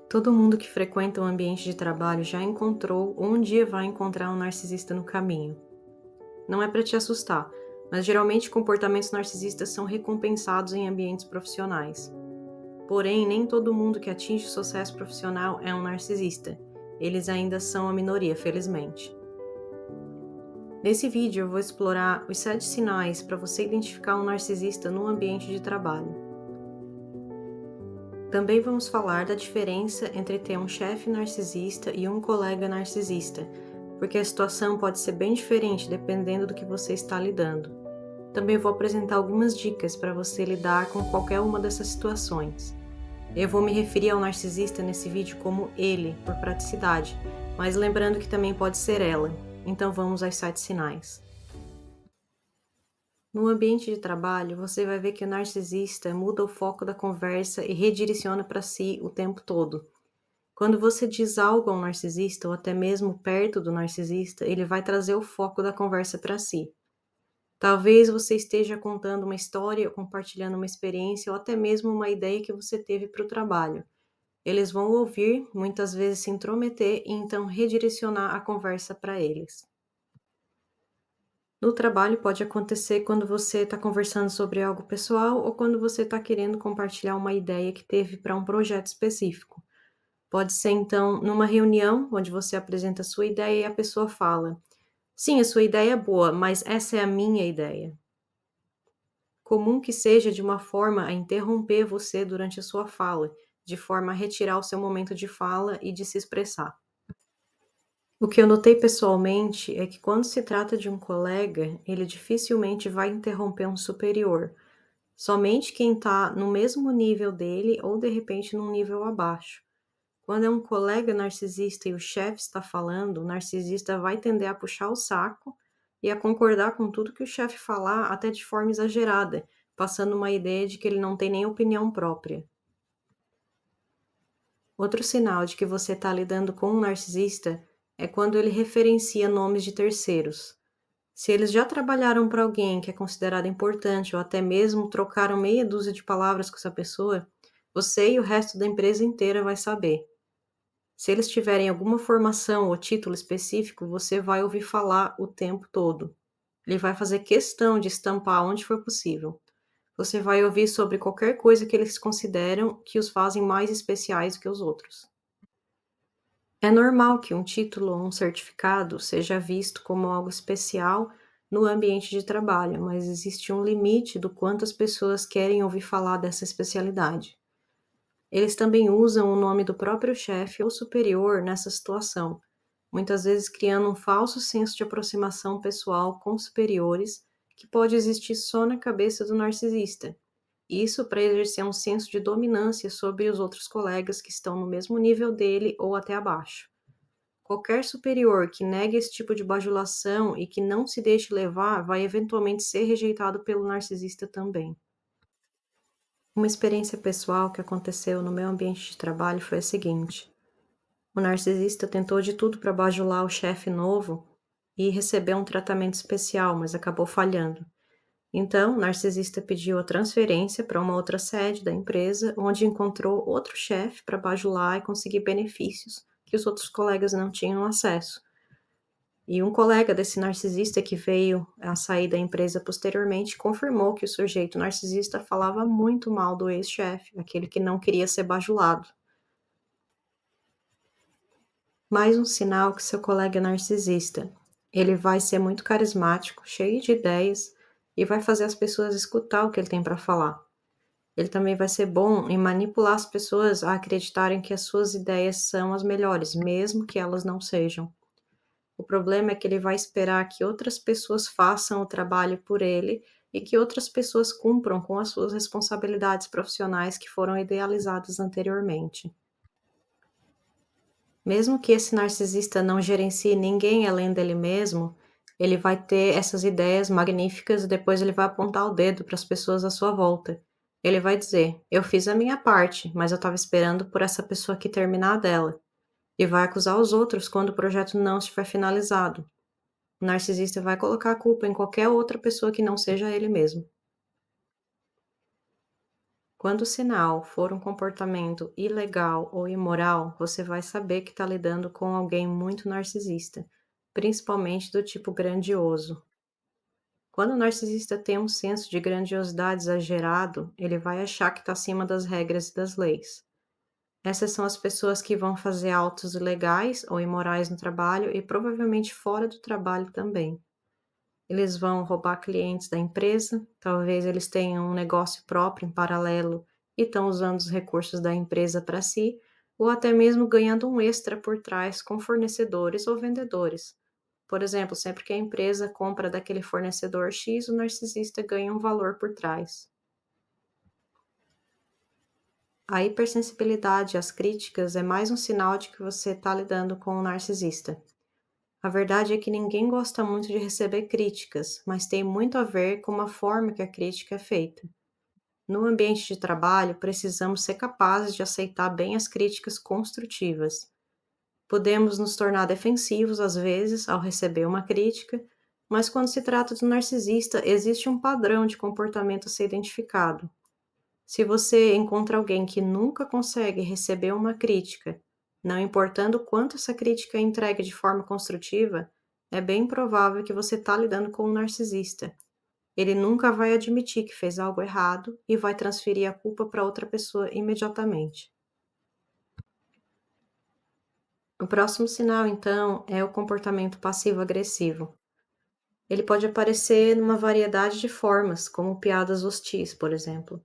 Todo mundo que frequenta o ambiente de trabalho já encontrou ou um dia vai encontrar um narcisista no caminho. Não é para te assustar, mas geralmente comportamentos narcisistas são recompensados em ambientes profissionais. Porém, nem todo mundo que atinge o sucesso profissional é um narcisista. Eles ainda são a minoria, felizmente. Nesse vídeo eu vou explorar os 7 sinais para você identificar um narcisista no ambiente de trabalho. Também vamos falar da diferença entre ter um chefe narcisista e um colega narcisista, porque a situação pode ser bem diferente dependendo do que você está lidando. Também vou apresentar algumas dicas para você lidar com qualquer uma dessas situações. Eu vou me referir ao narcisista nesse vídeo como ele, por praticidade, mas lembrando que também pode ser ela. Então vamos aos 7 sinais. No ambiente de trabalho, você vai ver que o narcisista muda o foco da conversa e redireciona para si o tempo todo. Quando você diz algo ao narcisista, ou até mesmo perto do narcisista, ele vai trazer o foco da conversa para si. Talvez você esteja contando uma história, compartilhando uma experiência, ou até mesmo uma ideia que você teve para o trabalho. Eles vão ouvir, muitas vezes se intrometer e então redirecionar a conversa para eles. No trabalho pode acontecer quando você está conversando sobre algo pessoal ou quando você está querendo compartilhar uma ideia que teve para um projeto específico. Pode ser então numa reunião onde você apresenta a sua ideia e a pessoa fala: "Sim, a sua ideia é boa, mas essa é a minha ideia." Comum que seja de uma forma a interromper você durante a sua fala, de forma a retirar o seu momento de fala e de se expressar. O que eu notei pessoalmente é que quando se trata de um colega, ele dificilmente vai interromper um superior. Somente quem está no mesmo nível dele ou de repente num nível abaixo. Quando é um colega narcisista e o chefe está falando, o narcisista vai tender a puxar o saco e a concordar com tudo que o chefe falar, até de forma exagerada, passando uma ideia de que ele não tem nem opinião própria. Outro sinal de que você está lidando com um narcisista é quando ele referencia nomes de terceiros. Se eles já trabalharam para alguém que é considerado importante ou até mesmo trocaram meia dúzia de palavras com essa pessoa, você e o resto da empresa inteira vai saber. Se eles tiverem alguma formação ou título específico, você vai ouvir falar o tempo todo. Ele vai fazer questão de estampar onde for possível. Você vai ouvir sobre qualquer coisa que eles consideram que os fazem mais especiais do que os outros. É normal que um título ou um certificado seja visto como algo especial no ambiente de trabalho, mas existe um limite do quanto as pessoas querem ouvir falar dessa especialidade. Eles também usam o nome do próprio chefe ou superior nessa situação, muitas vezes criando um falso senso de aproximação pessoal com superiores que pode existir só na cabeça do narcisista. Isso para exercer um senso de dominância sobre os outros colegas que estão no mesmo nível dele ou até abaixo. Qualquer superior que negue esse tipo de bajulação e que não se deixe levar vai eventualmente ser rejeitado pelo narcisista também. Uma experiência pessoal que aconteceu no meu ambiente de trabalho foi a seguinte: o narcisista tentou de tudo para bajular o chefe novo e recebeu um tratamento especial, mas acabou falhando. Então, o narcisista pediu a transferência para uma outra sede da empresa, onde encontrou outro chefe para bajular e conseguir benefícios que os outros colegas não tinham acesso. E um colega desse narcisista que veio a sair da empresa posteriormente confirmou que o sujeito narcisista falava muito mal do ex-chefe, aquele que não queria ser bajulado. Mais um sinal que seu colega é narcisista. Ele vai ser muito carismático, cheio de ideias e vai fazer as pessoas escutar o que ele tem para falar. Ele também vai ser bom em manipular as pessoas a acreditarem que as suas ideias são as melhores, mesmo que elas não sejam. O problema é que ele vai esperar que outras pessoas façam o trabalho por ele e que outras pessoas cumpram com as suas responsabilidades profissionais que foram idealizadas anteriormente. Mesmo que esse narcisista não gerencie ninguém além dele mesmo, ele vai ter essas ideias magníficas e depois ele vai apontar o dedo para as pessoas à sua volta. Ele vai dizer: "Eu fiz a minha parte, mas eu estava esperando por essa pessoa aqui terminar a dela." E vai acusar os outros quando o projeto não estiver finalizado. O narcisista vai colocar a culpa em qualquer outra pessoa que não seja ele mesmo. Quando o sinal for um comportamento ilegal ou imoral, você vai saber que está lidando com alguém muito narcisista, principalmente do tipo grandioso. Quando o narcisista tem um senso de grandiosidade exagerado, ele vai achar que está acima das regras e das leis. Essas são as pessoas que vão fazer autos ilegais ou imorais no trabalho e provavelmente fora do trabalho também. Eles vão roubar clientes da empresa, talvez eles tenham um negócio próprio em paralelo e estão usando os recursos da empresa para si, ou até mesmo ganhando um extra por trás com fornecedores ou vendedores. Por exemplo, sempre que a empresa compra daquele fornecedor X, o narcisista ganha um valor por trás. A hipersensibilidade às críticas é mais um sinal de que você está lidando com um narcisista. A verdade é que ninguém gosta muito de receber críticas, mas tem muito a ver com a forma que a crítica é feita. No ambiente de trabalho, precisamos ser capazes de aceitar bem as críticas construtivas. Podemos nos tornar defensivos às vezes ao receber uma crítica, mas quando se trata de um narcisista, existe um padrão de comportamento a ser identificado. Se você encontra alguém que nunca consegue receber uma crítica, não importando o quanto essa crítica é entregue de forma construtiva, é bem provável que você está lidando com um narcisista. Ele nunca vai admitir que fez algo errado e vai transferir a culpa para outra pessoa imediatamente. O próximo sinal, então, é o comportamento passivo-agressivo. Ele pode aparecer numa variedade de formas, como piadas hostis, por exemplo.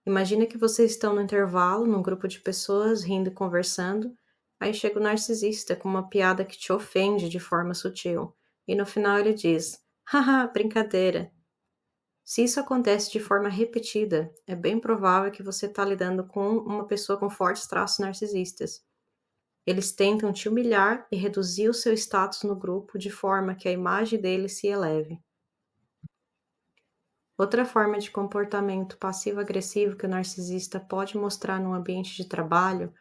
Imagina que vocês estão no intervalo, num grupo de pessoas, rindo e conversando. Aí chega o narcisista com uma piada que te ofende de forma sutil. E no final ele diz: haha, brincadeira. Se isso acontece de forma repetida, é bem provável que você está lidando com uma pessoa com fortes traços narcisistas. Eles tentam te humilhar e reduzir o seu status no grupo de forma que a imagem dele se eleve. Outra forma de comportamento passivo-agressivo que o narcisista pode mostrar no ambiente de trabalho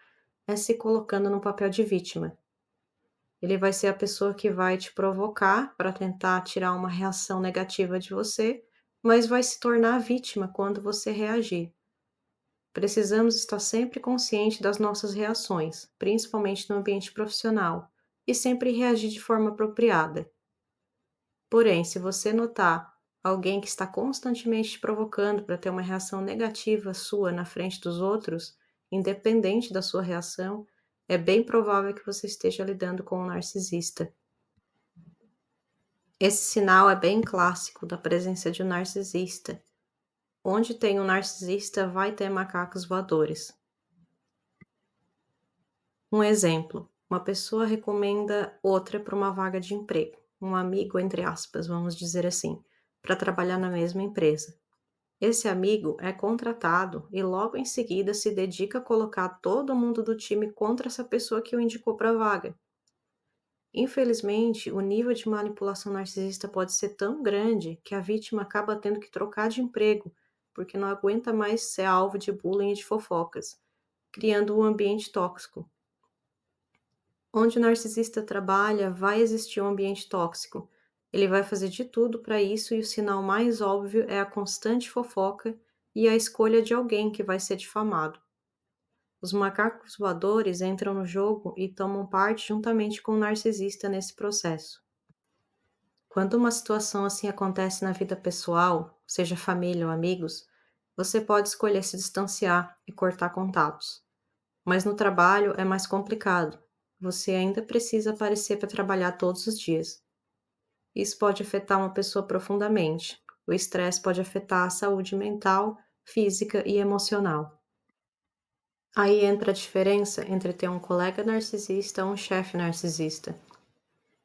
é se colocando no papel de vítima. Ele vai ser a pessoa que vai te provocar para tentar tirar uma reação negativa de você, mas vai se tornar vítima quando você reagir. Precisamos estar sempre conscientes das nossas reações, principalmente no ambiente profissional, e sempre reagir de forma apropriada. Porém, se você notar alguém que está constantemente te provocando para ter uma reação negativa sua na frente dos outros, independente da sua reação, é bem provável que você esteja lidando com um narcisista. Esse sinal é bem clássico da presença de um narcisista. Onde tem um narcisista, vai ter macacos voadores. Um exemplo: uma pessoa recomenda outra para uma vaga de emprego, um amigo, entre aspas, vamos dizer assim, para trabalhar na mesma empresa. Esse amigo é contratado e logo em seguida se dedica a colocar todo mundo do time contra essa pessoa que o indicou para a vaga. Infelizmente, o nível de manipulação narcisista pode ser tão grande que a vítima acaba tendo que trocar de emprego, porque não aguenta mais ser alvo de bullying e de fofocas, criando um ambiente tóxico. Onde o narcisista trabalha, vai existir um ambiente tóxico. Ele vai fazer de tudo para isso e o sinal mais óbvio é a constante fofoca e a escolha de alguém que vai ser difamado. Os macacos voadores entram no jogo e tomam parte juntamente com o narcisista nesse processo. Quando uma situação assim acontece na vida pessoal, seja família ou amigos, você pode escolher se distanciar e cortar contatos. Mas no trabalho é mais complicado. Você ainda precisa aparecer para trabalhar todos os dias. Isso pode afetar uma pessoa profundamente. O estresse pode afetar a saúde mental, física e emocional. Aí entra a diferença entre ter um colega narcisista ou um chefe narcisista.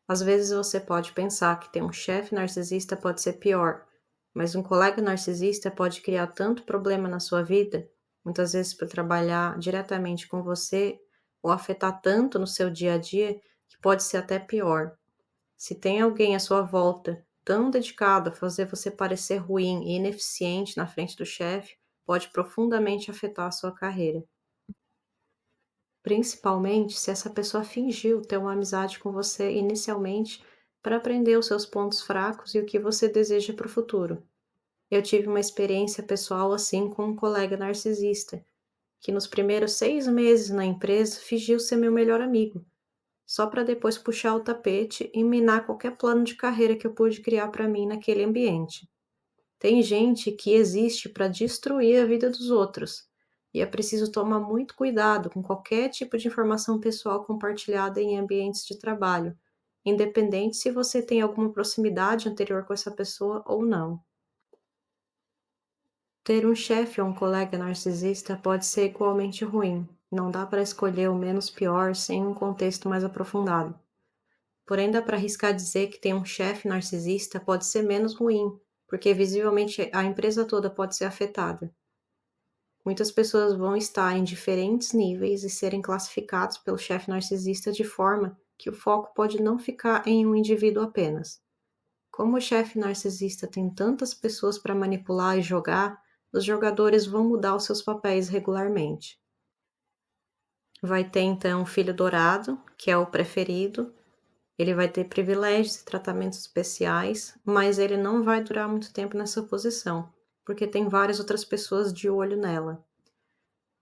Às vezes você pode pensar que ter um chefe narcisista pode ser pior, mas um colega narcisista pode criar tanto problema na sua vida, muitas vezes por trabalhar diretamente com você ou afetar tanto no seu dia a dia, que pode ser até pior. Se tem alguém à sua volta tão dedicado a fazer você parecer ruim e ineficiente na frente do chefe, pode profundamente afetar a sua carreira. Principalmente se essa pessoa fingiu ter uma amizade com você inicialmente para aprender os seus pontos fracos e o que você deseja para o futuro. Eu tive uma experiência pessoal assim com um colega narcisista, que nos primeiros 6 meses na empresa fingiu ser meu melhor amigo, só para depois puxar o tapete e minar qualquer plano de carreira que eu pude criar para mim naquele ambiente. Tem gente que existe para destruir a vida dos outros, e é preciso tomar muito cuidado com qualquer tipo de informação pessoal compartilhada em ambientes de trabalho, independente se você tem alguma proximidade anterior com essa pessoa ou não. Ter um chefe ou um colega narcisista pode ser igualmente ruim. Não dá para escolher o menos pior sem um contexto mais aprofundado. Porém, dá para arriscar dizer que ter um chefe narcisista pode ser menos ruim, porque visivelmente a empresa toda pode ser afetada. Muitas pessoas vão estar em diferentes níveis e serem classificados pelo chefe narcisista de forma que o foco pode não ficar em um indivíduo apenas. Como o chefe narcisista tem tantas pessoas para manipular e jogar, os jogadores vão mudar os seus papéis regularmente. Vai ter então o filho dourado, que é o preferido. Ele vai ter privilégios e tratamentos especiais, mas ele não vai durar muito tempo nessa posição, porque tem várias outras pessoas de olho nela.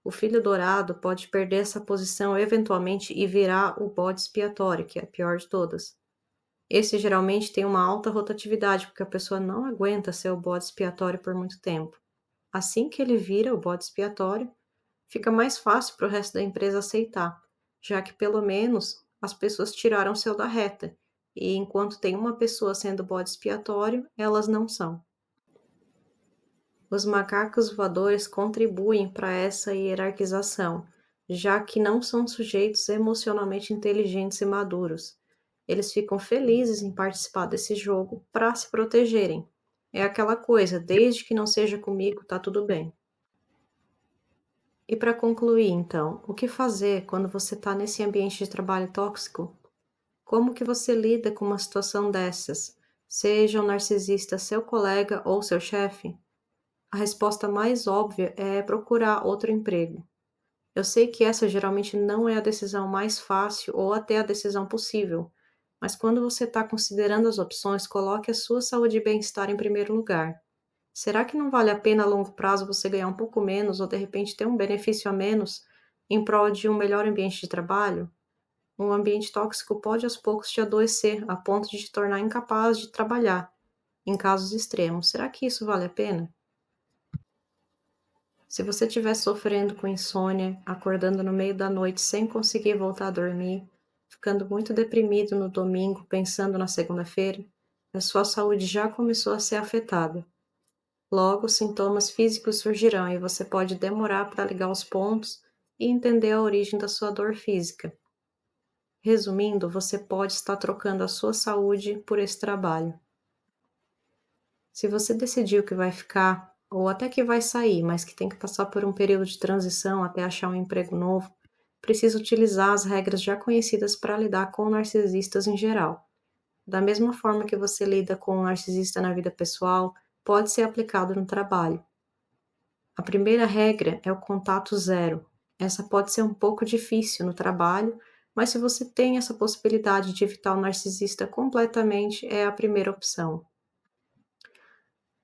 O filho dourado pode perder essa posição eventualmente e virar o bode expiatório, que é a pior de todas. Esse geralmente tem uma alta rotatividade, porque a pessoa não aguenta ser o bode expiatório por muito tempo. Assim que ele vira o bode expiatório, fica mais fácil para o resto da empresa aceitar, já que pelo menos as pessoas tiraram o seu da reta, e enquanto tem uma pessoa sendo bode expiatório, elas não são. Os macacos voadores contribuem para essa hierarquização, já que não são sujeitos emocionalmente inteligentes e maduros. Eles ficam felizes em participar desse jogo para se protegerem. É aquela coisa, desde que não seja comigo, tá tudo bem. E para concluir, então, o que fazer quando você está nesse ambiente de trabalho tóxico? Como que você lida com uma situação dessas? Seja o narcisista seu colega ou seu chefe? A resposta mais óbvia é procurar outro emprego. Eu sei que essa geralmente não é a decisão mais fácil ou até a decisão possível, mas quando você está considerando as opções, coloque a sua saúde e bem-estar em primeiro lugar. Será que não vale a pena a longo prazo você ganhar um pouco menos ou de repente ter um benefício a menos em prol de um melhor ambiente de trabalho? Um ambiente tóxico pode aos poucos te adoecer a ponto de te tornar incapaz de trabalhar, em casos extremos. Será que isso vale a pena? Se você estiver sofrendo com insônia, acordando no meio da noite sem conseguir voltar a dormir, ficando muito deprimido no domingo, pensando na segunda-feira, a sua saúde já começou a ser afetada. Logo, sintomas físicos surgirão e você pode demorar para ligar os pontos e entender a origem da sua dor física. Resumindo, você pode estar trocando a sua saúde por esse trabalho. Se você decidiu que vai ficar, ou até que vai sair, mas que tem que passar por um período de transição até achar um emprego novo, precisa utilizar as regras já conhecidas para lidar com narcisistas em geral. Da mesma forma que você lida com um narcisista na vida pessoal, pode ser aplicado no trabalho. A primeira regra é o contato zero. Essa pode ser um pouco difícil no trabalho, mas se você tem essa possibilidade de evitar o narcisista completamente, é a primeira opção.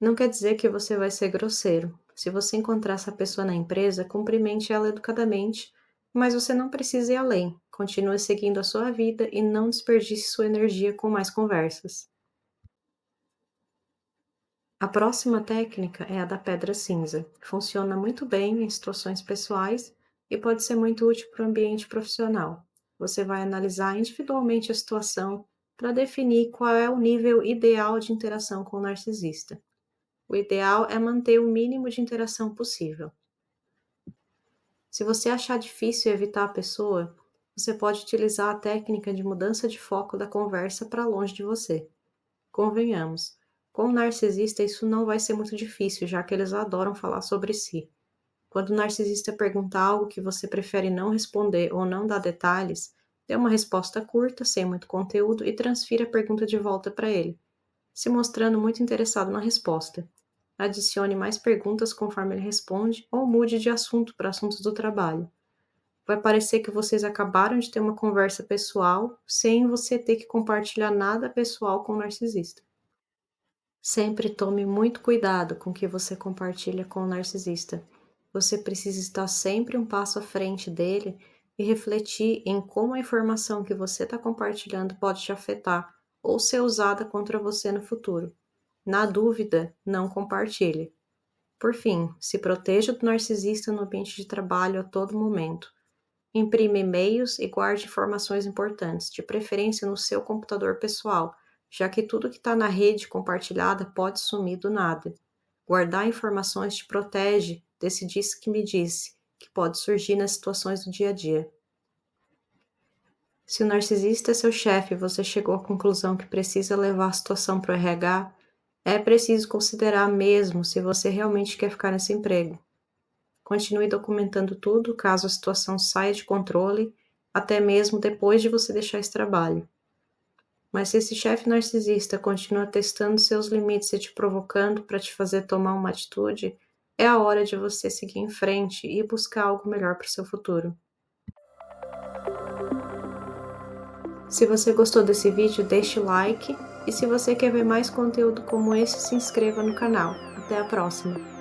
Não quer dizer que você vai ser grosseiro. Se você encontrar essa pessoa na empresa, cumprimente ela educadamente, mas você não precisa ir além. Continue seguindo a sua vida e não desperdice sua energia com mais conversas. A próxima técnica é a da pedra cinza. Funciona muito bem em situações pessoais e pode ser muito útil para o ambiente profissional. Você vai analisar individualmente a situação para definir qual é o nível ideal de interação com o narcisista. O ideal é manter o mínimo de interação possível. Se você achar difícil evitar a pessoa, você pode utilizar a técnica de mudança de foco da conversa para longe de você. Convenhamos, com o narcisista isso não vai ser muito difícil, já que eles adoram falar sobre si. Quando o narcisista pergunta algo que você prefere não responder ou não dar detalhes, dê uma resposta curta, sem muito conteúdo, e transfira a pergunta de volta para ele, se mostrando muito interessado na resposta. Adicione mais perguntas conforme ele responde ou mude de assunto para assuntos do trabalho. Vai parecer que vocês acabaram de ter uma conversa pessoal sem você ter que compartilhar nada pessoal com o narcisista. Sempre tome muito cuidado com o que você compartilha com o narcisista. Você precisa estar sempre um passo à frente dele e refletir em como a informação que você está compartilhando pode te afetar ou ser usada contra você no futuro. Na dúvida, não compartilhe. Por fim, se proteja do narcisista no ambiente de trabalho a todo momento. Imprima e-mails e guarde informações importantes, de preferência no seu computador pessoal, já que tudo que está na rede compartilhada pode sumir do nada. Guardar informações te protege desse disse que me disse, que pode surgir nas situações do dia a dia. Se o narcisista é seu chefe e você chegou à conclusão que precisa levar a situação para o RH, é preciso considerar mesmo se você realmente quer ficar nesse emprego. Continue documentando tudo caso a situação saia de controle, até mesmo depois de você deixar esse trabalho. Mas se esse chefe narcisista continua testando seus limites e te provocando para te fazer tomar uma atitude, é a hora de você seguir em frente e buscar algo melhor para o seu futuro. Se você gostou desse vídeo, deixe o like e se você quer ver mais conteúdo como esse, se inscreva no canal. Até a próxima!